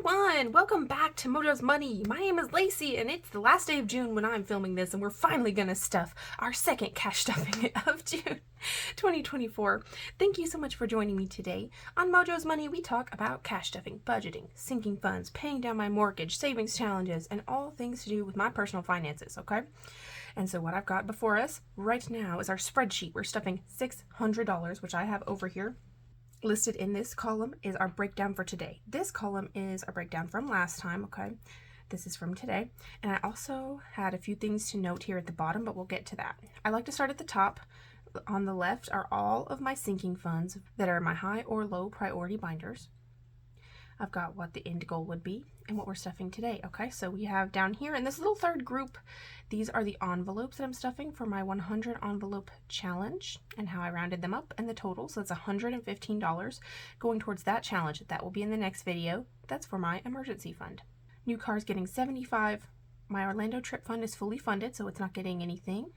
everyone! Welcome back to Mojo's Money. My name is Lacey, and it's the last day of June when I'm filming this, and we're finally gonna stuff our second cash stuffing of June 2024. Thank you so much for joining me today. On Mojo's Money, we talk about cash stuffing, budgeting, sinking funds, paying down my mortgage, savings challenges, and all things to do with my personal finances, okay? And so what I've got before us right now is our spreadsheet. We're stuffing $600, which I have over here. Listed in this column is our breakdown for today. This column is our breakdown from last time, okay? This is from today. And I also had a few things to note here at the bottom, but we'll get to that. I like to start at the top. On the left are all of my sinking funds that are my high or low priority binders. I've got what the end goal would be and what we're stuffing today. Okay, so we have down here in this little third group, these are the envelopes that I'm stuffing for my 100 envelope challenge and how I rounded them up and the total. So it's $115 going towards that challenge. That will be in the next video. That's for my emergency fund. New car's getting $75. My Orlando trip fund is fully funded, so it's not getting anything.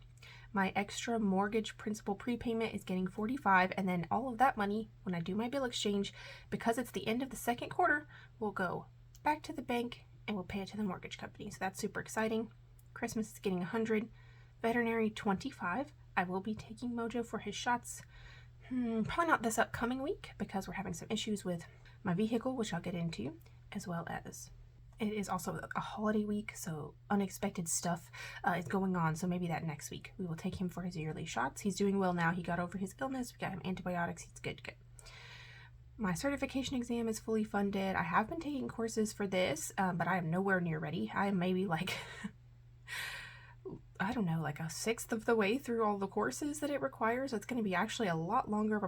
My extra mortgage principal prepayment is getting $45, and then all of that money, when I do my bill exchange, because it's the end of the second quarter, will go back to the bank and we'll pay it to the mortgage company. So that's super exciting. Christmas is getting $100. Veterinary $25. I will be taking Mojo for his shots. Probably not this upcoming week because we're having some issues with my vehicle, which I'll get into, as well as it is also a holiday week, so unexpected stuff is going on, so maybe that next week. We will take him for his yearly shots. He's doing well now. He got over his illness. We got him antibiotics. He's good. My certification exam is fully funded. I have been taking courses for this, but I am nowhere near ready. I am maybe like, I don't know, like a sixth of the way through all the courses that it requires. So it's going to be actually a lot longer of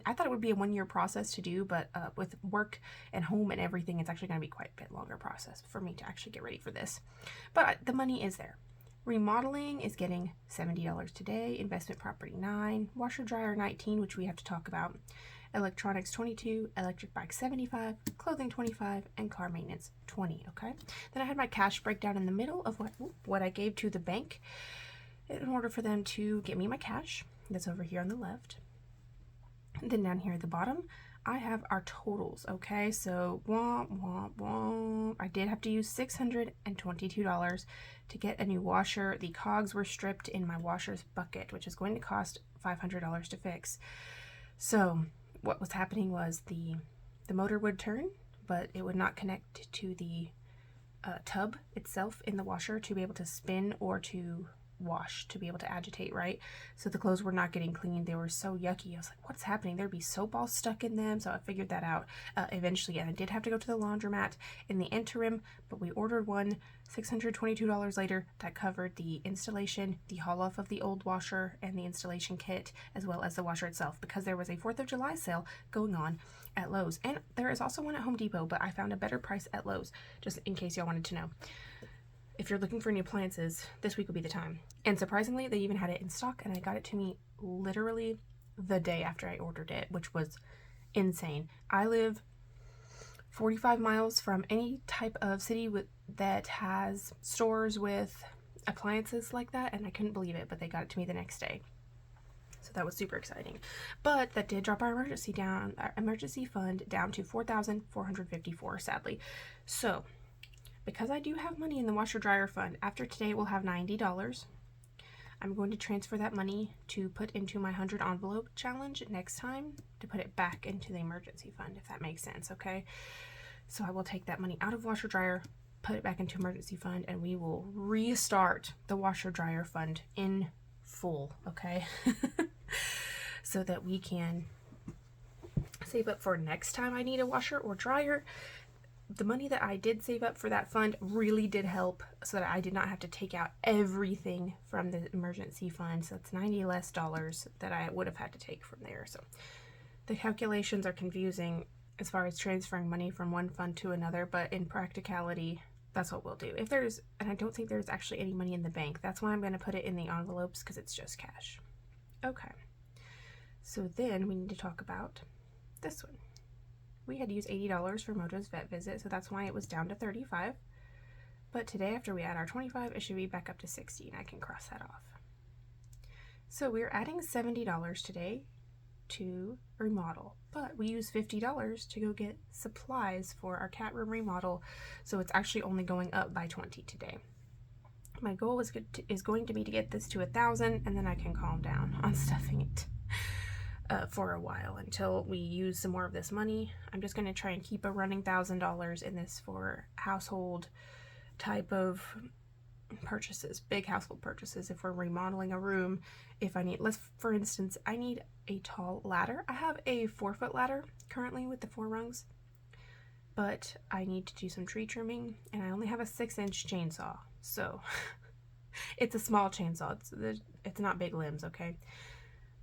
I thought it would be a 1 year process to do, but with work and home and everything, it's actually going to be quite a bit longer process for me to actually get ready for this. But the money is there. Remodeling is getting $70 today. Investment property $9. Washer dryer $19, which we have to talk about. Electronics $22, electric bike $75, clothing $25, and car maintenance $20. Okay. Then I had my cash breakdown in the middle of what I gave to the bank in order for them to get me my cash. That's over here on the left. And then down here at the bottom, I have our totals. Okay, so I did have to use $622 to get a new washer. The cogs were stripped in my washer's bucket, which is going to cost $500 to fix. So what was happening was the motor would turn, but it would not connect to the tub itself in the washer to be able to spin or to wash, to be able to agitate, right? So the clothes were not getting cleaned. They were so yucky. I was like, what's happening? There'd be soap all stuck in them. So I figured that out eventually, and I did have to go to the laundromat in the interim, but we ordered one. $622 later, that covered the installation, the haul off of the old washer, and the installation kit, as well as the washer itself, because there was a 4th of July sale going on at Lowe's. And there is also one at Home Depot, but I found a better price at Lowe's, just in case y'all wanted to know. If you're looking for new appliances, this week will be the time. And surprisingly, they even had it in stock, and I got it to me literally the day after I ordered it, which was insane. I live 45 miles from any type of city that has stores with appliances like that, and I couldn't believe it, but they got it to me the next day. So that was super exciting. But that did drop our emergency fund down to $4,454, sadly. So because I do have money in the washer dryer fund, after today we'll have $90. I'm going to transfer that money to put into my 100 envelope challenge next time, to put it back into the emergency fund, if that makes sense, okay? So I will take that money out of washer dryer, put it back into emergency fund, and we will restart the washer dryer fund in full, okay? So that we can save up for next time I need a washer or dryer. The money that I did save up for that fund really did help, so that I did not have to take out everything from the emergency fund. So it's $90 less that I would have had to take from there. So the calculations are confusing as far as transferring money from one fund to another, but in practicality, that's what we'll do. And I don't think there's actually any money in the bank. That's why I'm going to put it in the envelopes, because it's just cash. Okay. So then we need to talk about this one. We had to use $80 for Mojo's vet visit, so that's why it was down to $35. But today, after we add our $25, it should be back up to $60, and I can cross that off. So we're adding $70 today to remodel, but we use $50 to go get supplies for our cat room remodel, so it's actually only going up by 20 today. My goal is going to be to get this to 1,000, and then I can calm down on stuffing it for a while until we use some more of this money. I'm just going to try and keep a running $1,000 in this for household type of purchases, big household purchases. If we're remodeling a room, if I need, for instance, I need a tall ladder. I have a 4-foot ladder currently with the 4 rungs, but I need to do some tree trimming, and I only have a 6-inch chainsaw, so it's a small chainsaw. It's not big limbs, okay,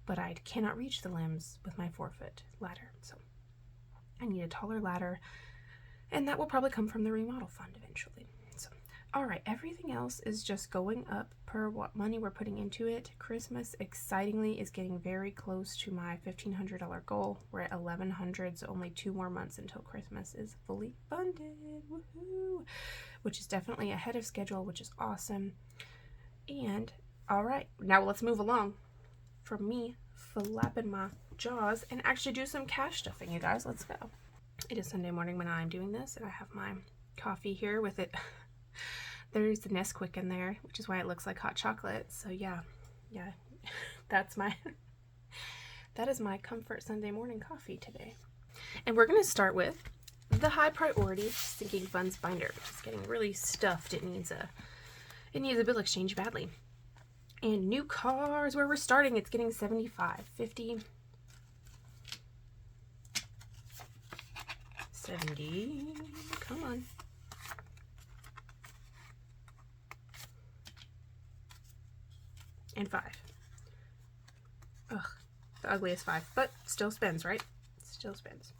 but I cannot reach the limbs with my 4-foot ladder, so I need a taller ladder, and that will probably come from the remodel fund eventually. All right, everything else is just going up per what money we're putting into it. Christmas, excitingly, is getting very close to my $1,500 goal. We're at $1,100, so only 2 more months until Christmas is fully funded. Woohoo! Which is definitely ahead of schedule, which is awesome. And, all right, now let's move along from me flapping my jaws and actually do some cash stuffing, you guys. Let's go. It is Sunday morning when I'm doing this, and I have my coffee here with it. There's the Nesquik in there, which is why it looks like hot chocolate. So yeah, that's that is my comfort Sunday morning coffee today. And we're going to start with the high priority sinking funds binder, which is getting really stuffed. It needs a bill exchange badly. And new cars, where we're starting, it's getting 75, 50, 70. Come on. And 5. Ugh, the ugliest 5, but still spins, right? Still spins.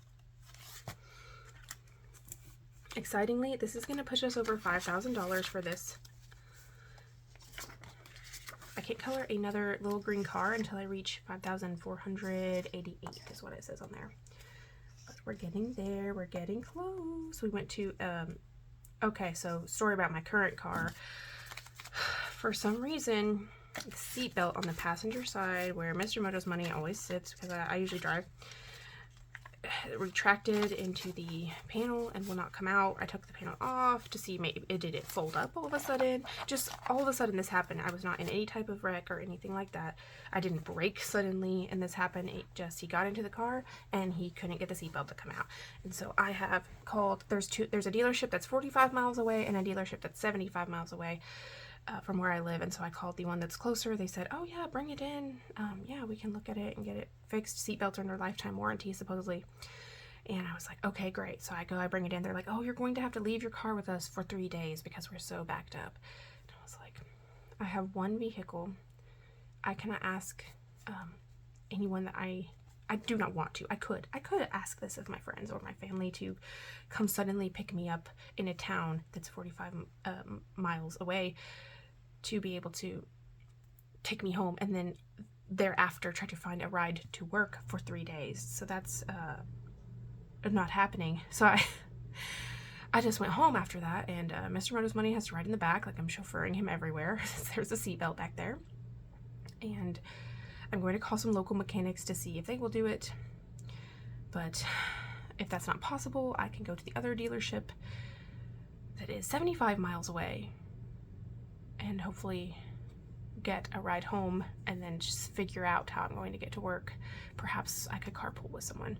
Excitingly, this is going to push us over $5,000 for this. I can't color another little green car until I reach 5,488 is what it says on there. But we're getting there. We're getting close. We went to, okay, so story about my current car. For some reason, the seat belt on the passenger side where Mr. Mojo'sMoney always sits, because I usually drive, retracted into the panel and will not come out. I took the panel off to see maybe did it fold up all of a sudden. Just all of a sudden this happened. I was not in any type of wreck or anything like that. I didn't brake suddenly and this happened. He got into the car and he couldn't get the seatbelt to come out. And so I have called, there's a dealership that's 45 miles away and a dealership that's 75 miles away from where I live, and so I called the one that's closer. They said, oh yeah, bring it in. Yeah, we can look at it and get it fixed. Seatbelts are under lifetime warranty, supposedly. And I was like, okay, great. So I bring it in. They're like, oh, you're going to have to leave your car with us for 3 days because we're so backed up. And I was like, I have one vehicle. I cannot ask anyone that I do not want to. I could ask this of my friends or my family to come suddenly pick me up in a town that's 45 miles away, to be able to take me home and then thereafter try to find a ride to work for 3 days. So that's not happening. So I just went home after that, and Mr. Mojo'sMoney has to ride in the back, like I'm chauffeuring him everywhere. There's a seatbelt back there. And I'm going to call some local mechanics to see if they will do it. But if that's not possible, I can go to the other dealership that is 75 miles away and hopefully get a ride home and then just figure out how I'm going to get to work. Perhaps I could carpool with someone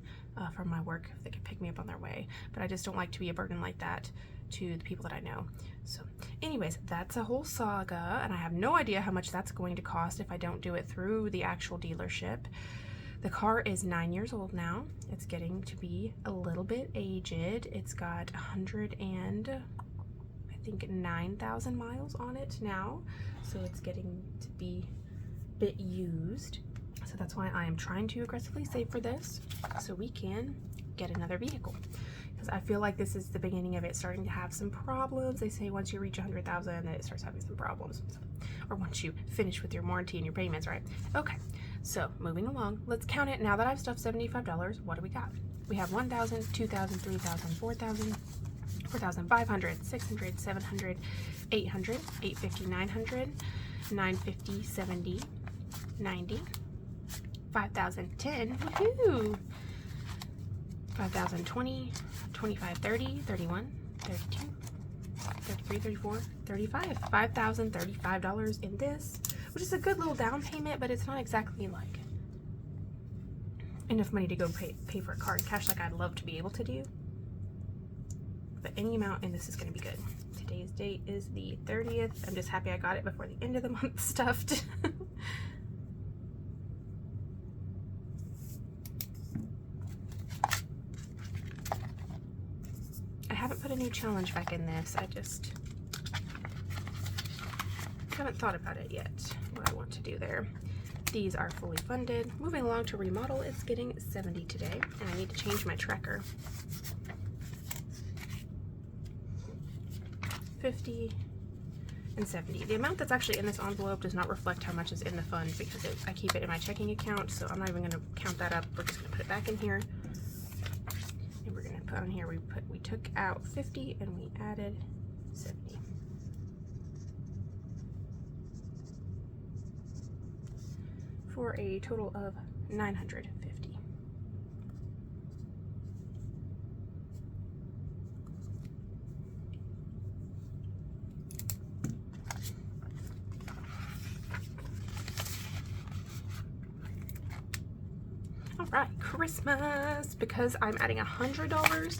from my work if they could pick me up on their way. But I just don't like to be a burden like that to the people that I know. So anyways, that's a whole saga, and I have no idea how much that's going to cost if I don't do it through the actual dealership. The car is 9 years old now. It's getting to be a little bit aged. It's got 9,000 miles on it now, so it's getting to be a bit used. So that's why I am trying to aggressively save for this so we can get another vehicle, because I feel like this is the beginning of it starting to have some problems. They say once you reach 100,000 that it starts having some problems, or once you finish with your warranty and your payments, right? Okay, so moving along, let's count it. Now that I've stuffed $75, what do we got? We have 1,000, 2,000, 3,000, 4,000, 4,500, 600, 700, 800, 850, 900, 950, 70, 90, 5,010. Woohoo! 5,020, 25, 30, 31, 32, 33, 34, 35. $5,035 in this, which is a good little down payment, but it's not exactly like enough money to go pay for a car in cash like I'd love to be able to do. But any amount in this is going to be good. Today's date is the 30th. I'm just happy I got it before the end of the month stuffed. I haven't put a new challenge back in this. I just haven't thought about it yet, what I want to do there. These are fully funded. Moving along to remodel, it's getting 70 today, and I need to change my tracker. 50 and 70. The amount that's actually in this envelope does not reflect how much is in the fund because I keep it in my checking account, so I'm not even going to count that up. We're just going to put it back in here. And we're going to put on here, we took out 50 and we added 70. For a total of 950. All right, Christmas, because I'm adding $100,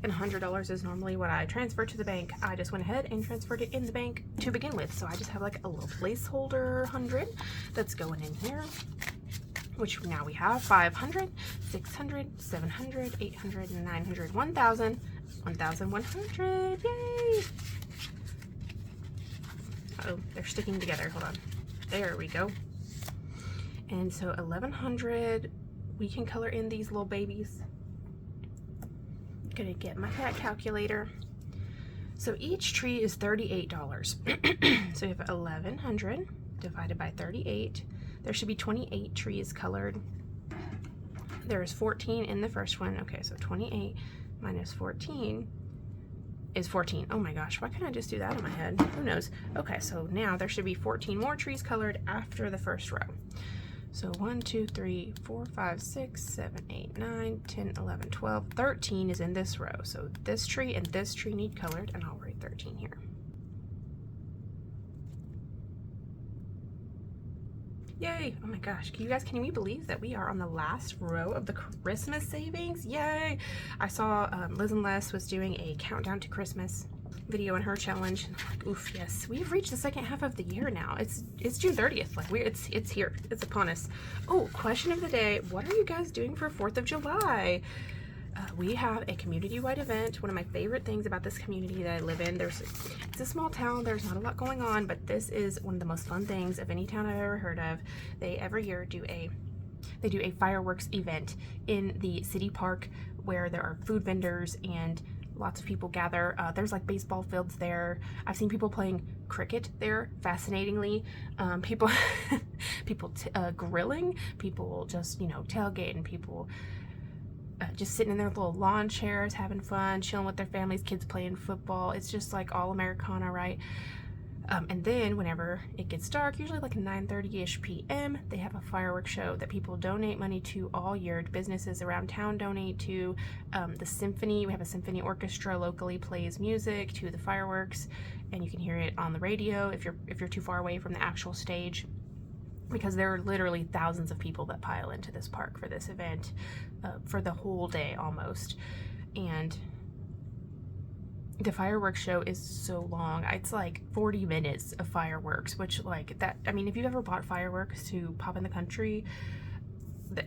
and $100 is normally what I transfer to the bank. I just went ahead and transferred it in the bank to begin with. So I just have like a little placeholder 100 that's going in here, which now we have 500, 600, 700, 800, 900, 1,000, 1,100. Yay! Uh-oh, they're sticking together. Hold on. There we go. And so 1,100, we can color in these little babies. Gonna get my cat calculator. So each tree is $38. So you have 1,100 divided by 38. There should be 28 trees colored. There's 14 in the first one. Okay, so 28 minus 14 is 14. Oh my gosh, why can't I just do that in my head? Who knows? Okay, so now there should be 14 more trees colored after the first row. So 1, 2, 3, 4, 5, 6, 7, 8, 9, 10, 11, 12, 13 is in this row. So this tree and this tree need colored, and I'll write 13 here. Yay! Oh my gosh, you guys, can you believe that we are on the last row of the Christmas savings? Yay! I saw Liz and Les was doing a countdown to Christmas video in her challenge. Like, oof, yes, we've reached the second half of the year now. It's June 30th. Like it's here. It's upon us. Oh, question of the day: what are you guys doing for 4th of July? We have a community-wide event. One of my favorite things about this community that I live in, it's a small town. There's not a lot going on, but this is one of the most fun things of any town I've ever heard of. They every year do a fireworks event in the city park where there are food vendors and lots of people gather. There's like baseball fields there. I've seen people playing cricket there, fascinatingly. People grilling, people just, tailgating, people just sitting in their little lawn chairs, having fun, chilling with their families, kids playing football. It's just like all Americana, right? And then whenever it gets dark, usually like 9:30ish p.m., they have a fireworks show that people donate money to all year. Businesses around town donate to. The symphony, we have a symphony orchestra locally plays music to the fireworks, and you can hear it on the radio if you're too far away from the actual stage, because there are literally thousands of people that pile into this park for this event for the whole day almost. And the fireworks show is so long. It's like 40 minutes of fireworks, which like that, I mean, if you've ever bought fireworks to pop in the country,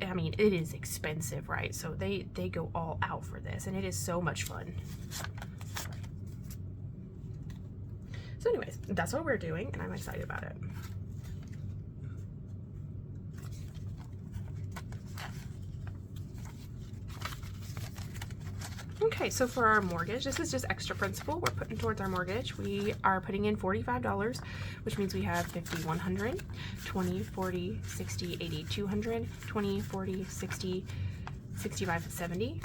I mean, it is expensive, right? So they go all out for this, and it is so much fun. So anyways, that's what we're doing, and I'm excited about it. Okay, so for our mortgage, this is just extra principal we're putting towards our mortgage. We are putting in $45, which means we have 50, 100, 20, 40, 60, 80, 200, 20, 40, 60, 65, 70,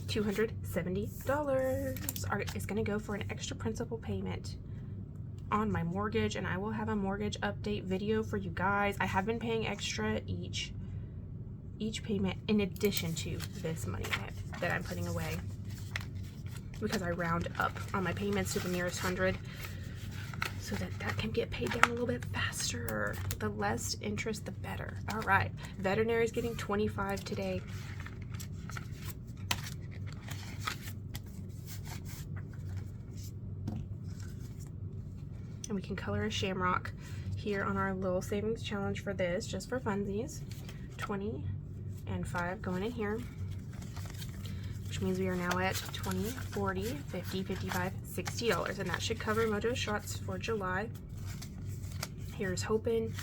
$270 is going to go for an extra principal payment on my mortgage, and I will have a mortgage update video for you guys. I have been paying extra each each payment in addition to this money that I'm putting away, because I round up on my payments to the nearest 100 so that can get paid down a little bit faster. The less interest, the better. All right, veterinary is getting 25 today. And we can color a shamrock here on our little savings challenge for this, just for funsies. 20 and 5 going in here, which means we are now at 20, 40, 50, 55, $60, and that should cover Mojo shots for July. Here's hoping.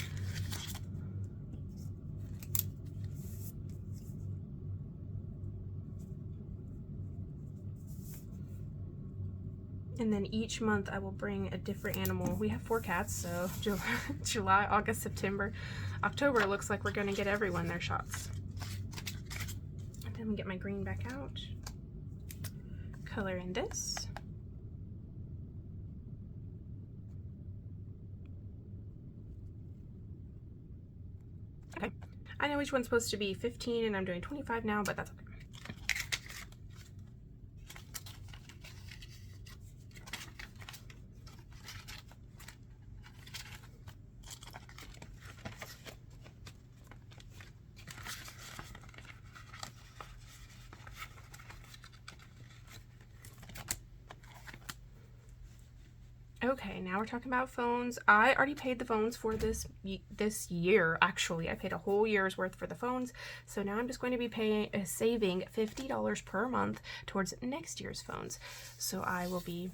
And then each month I will bring a different animal. We have 4 cats, so July, August, September, October looks like we're gonna get everyone their shots. And then we get my green back out. Color in this. Okay, I know each one's supposed to be 15 and I'm doing 25 now, but that's okay. Okay, now we're talking about phones. I already paid the phones for this year. Actually, I paid a whole year's worth for the phones. So now I'm just going to be saving $50 per month towards next year's phones. So I will be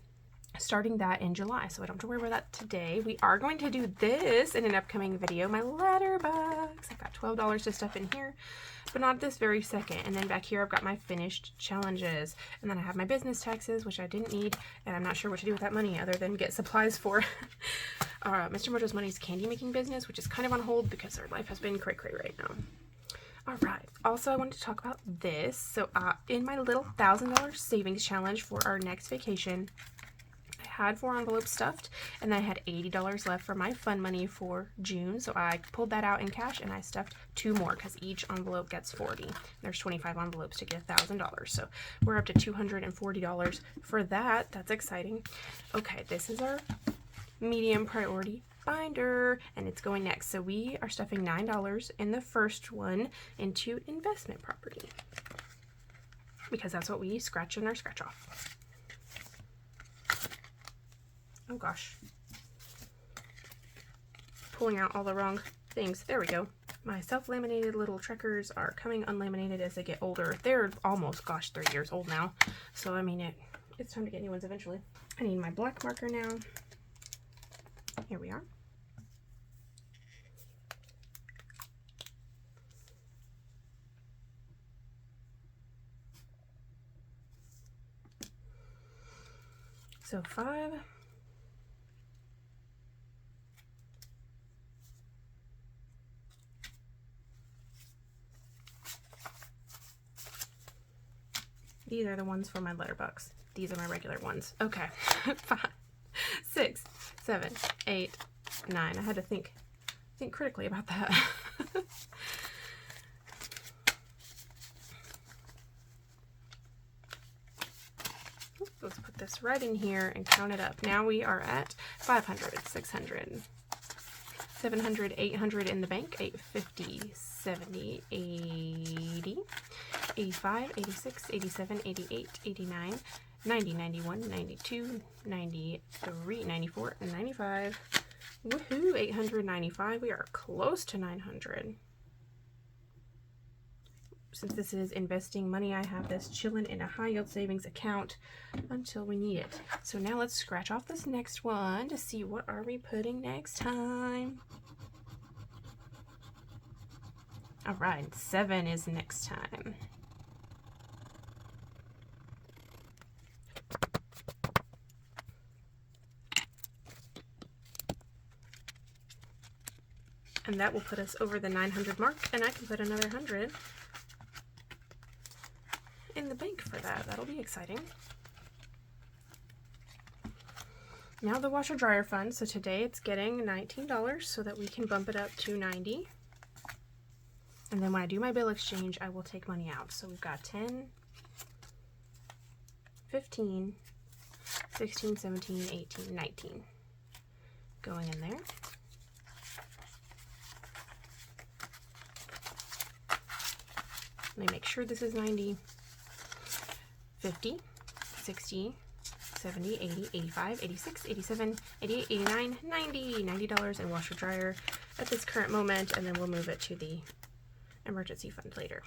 starting that in July, so I don't have to worry about that today. We are going to do this in an upcoming video, my letterbox. I've got $12 to stuff in here, but not this very second. And then back here I've got my finished challenges, and then I have my business taxes, which I didn't need, and I'm not sure what to do with that money other than get supplies for Mr. Mojo's Money's candy making business, which is kind of on hold because our life has been cray right now. All right, also I wanted to talk about this. So in my little $1,000 savings challenge for our next vacation, had 4 envelopes stuffed, and then I had $80 left for my fun money for June, so I pulled that out in cash and I stuffed 2 more because each envelope gets 40. There's 25 envelopes to get $1,000, so we're up to $240 for that. That's exciting. Okay, this is our medium priority binder, and it's going next. So we are stuffing $9 in the first one into investment property because that's what we scratch in our scratch off. Oh gosh, pulling out all the wrong things. There we go. My self-laminated little trackers are coming unlaminated as they get older. They're almost, gosh, 3 years old now. So I mean, it's time to get new ones eventually. I need my black marker now. Here we are. So 5. These are the ones for my letterbox. These are my regular ones. Okay. 5, 6, 7, 8, 9. I had to think critically about that. Let's put this right in here and count it up. Now we are at 500, 600, 700, 800 in the bank, 850, 70, 80, 85, 86, 87, 88, 89, 90, 91, 92, 93, 94, and 95. Woohoo, 895. We are close to 900. Since this is investing money, I have this chilling in a high yield savings account until we need it. So now let's scratch off this next one to see what are we putting next time. All right, 7 is next time. And that will put us over the 900 mark, and I can put another 100 in the bank for that. That'll be exciting. Now the washer dryer fund. So today it's getting $19 so that we can bump it up to $90. And then when I do my bill exchange, I will take money out. So we've got 10, 15, 16, 17, 18, 19 going in there. Let me make sure this is 90, 50, 60, 70, 80, 85, 86, 87, 88, 89, 90. $90 in washer dryer at this current moment, and then we'll move it to the emergency fund later.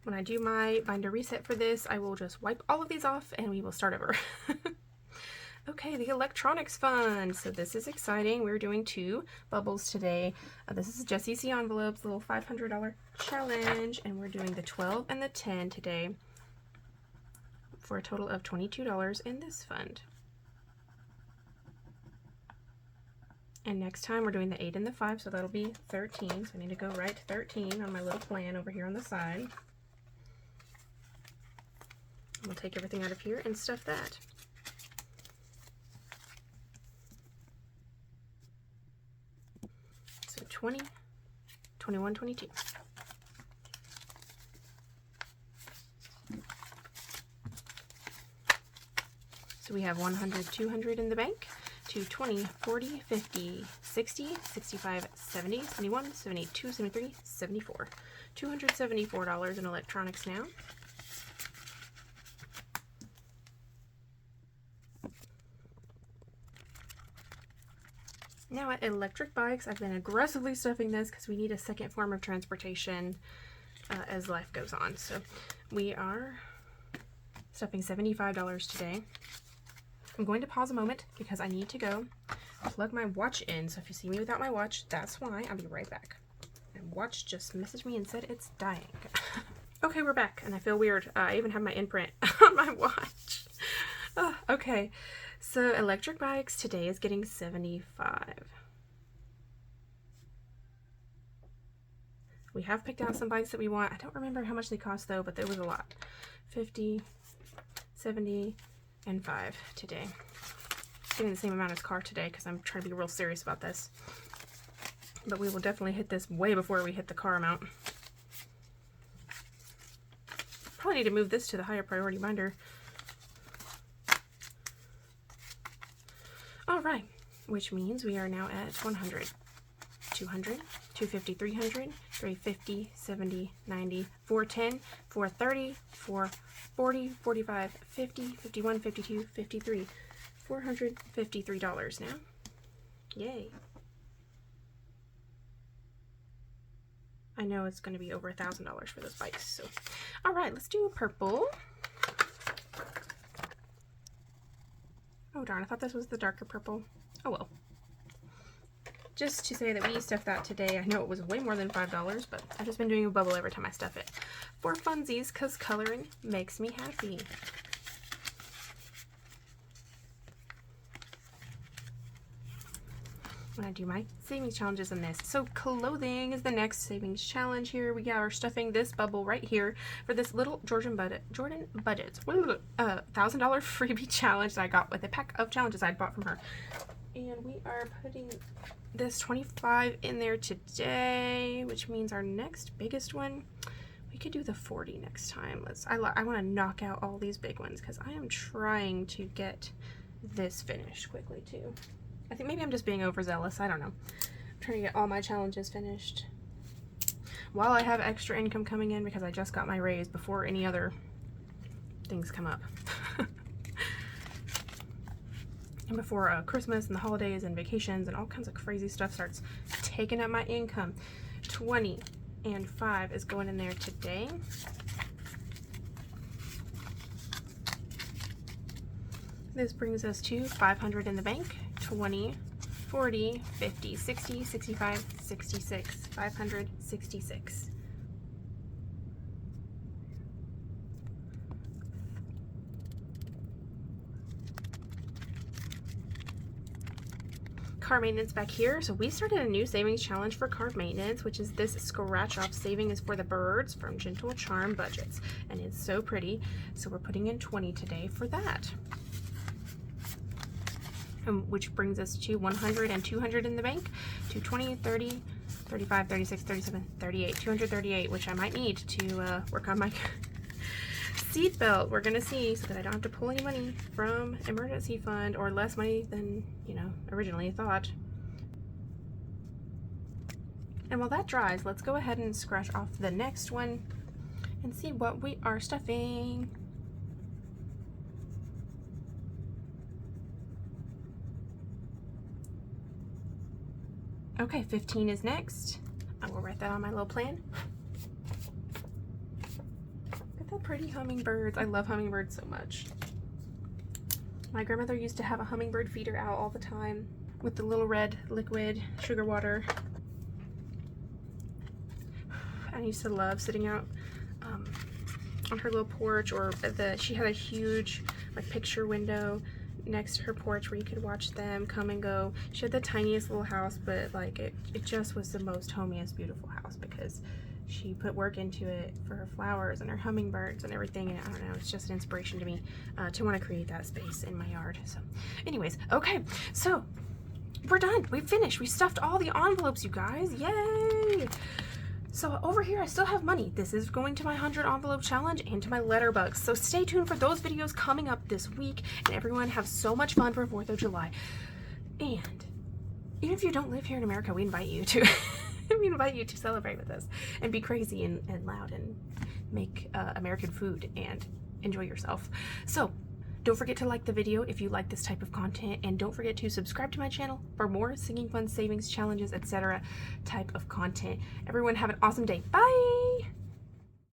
When I do my binder reset for this, I will just wipe all of these off and we will start over. Okay, the electronics fund. So this is exciting. We're doing 2 bubbles today. This is just EC envelopes, little $500 challenge, and we're doing the 12 and the 10 today for a total of $22 in this fund. And next time we're doing the 8 and the 5, so that'll be 13. So I need to go right to 13 on my little plan over here on the side. We'll take everything out of here and stuff that. So 20, 21, 22. So we have 100, 200 in the bank. 20, 40, 50, 60, 65, 70, 71, 72, 73, 74. $274 in electronics now. Now at electric bikes, I've been aggressively stuffing this because we need a second form of transportation as life goes on. So we are stuffing $75 today. I'm going to pause a moment because I need to go plug my watch in. So if you see me without my watch, that's why. I'll be right back. My watch just messaged me and said it's dying. Okay, we're back, and I feel weird. I even have my imprint on my watch. Okay, so electric bikes today is getting 75. We have picked out some bikes that we want. I don't remember how much they cost though, but there was a lot. 50, 70, and 5 today. Getting the same amount as car today because I'm trying to be real serious about this. But we will definitely hit this way before we hit the car amount. Probably need to move this to the higher priority binder. All right, which means we are now at 100, 200, 250, 300, 350, 70, 90, 410, 430, 440, 45, 50, 51, 52, 53, $453 now. Yay. I know it's going to be over $1,000 for those bikes. So, all right, let's do a purple. Oh darn, I thought this was the darker purple. Oh well. Just to say that we stuffed that today. I know it was way more than $5, but I've just been doing a bubble every time I stuff it. For funsies, because coloring makes me happy. When I do my savings challenges in this. So clothing is the next savings challenge here. We are stuffing this bubble right here for this little Jordan Buddets $1,000 freebie challenge that I got with a pack of challenges I'd bought from her. And we are putting this 25 in there today, which means our next biggest one, we could do the 40 next time. I want to knock out all these big ones because I am trying to get this finished quickly too. I think maybe I'm just being overzealous. I don't know. I'm trying to get all my challenges finished while I have extra income coming in because I just got my raise before any other things come up. And before Christmas and the holidays and vacations and all kinds of crazy stuff starts taking up my income. 20 and 5 is going in there today. This brings us to 500 in the bank. 20, 40, 50, 60, 65, 66, 566. Car maintenance back here. So we started a new savings challenge for car maintenance, which is this scratch off saving is for the birds from Gentle Charm Budgets. And it's so pretty. So we're putting in 20 today for that. which brings us to 100 and 200 in the bank, to 20, 30, 35, 36, 37, 38, 238, which I might need to work on my seat belt. We're gonna see, so that I don't have to pull any money from emergency fund, or less money than, you know, originally thought. And while that dries, let's go ahead and scratch off the next one and see what we are stuffing. Okay, 15 is next. I will write that on my little plan. Look at the pretty hummingbirds. I love hummingbirds so much. My grandmother used to have a hummingbird feeder out all the time with the little red liquid sugar water. I used to love sitting out on her little porch, or she had a huge like picture window next to her porch where you could watch them come and go. She had the tiniest little house, but like it just was the most homiest, beautiful house, because she put work into it for her flowers and her hummingbirds and everything. And I don't know, it's just an inspiration to me to want to create that space in my yard. So anyways, okay, so we're done. We finished. We stuffed all the envelopes, you guys. Yay! So over here, I still have money. This is going to my 100 envelope challenge and to my letterbugs. So stay tuned for those videos coming up this week. And everyone have so much fun for 4th of July. And even if you don't live here in America, we invite you to celebrate with us and be crazy and loud and make American food and enjoy yourself. So don't forget to like the video if you like this type of content, and don't forget to subscribe to my channel for more singing fun, savings, challenges, etc. type of content. Everyone have an awesome day. Bye!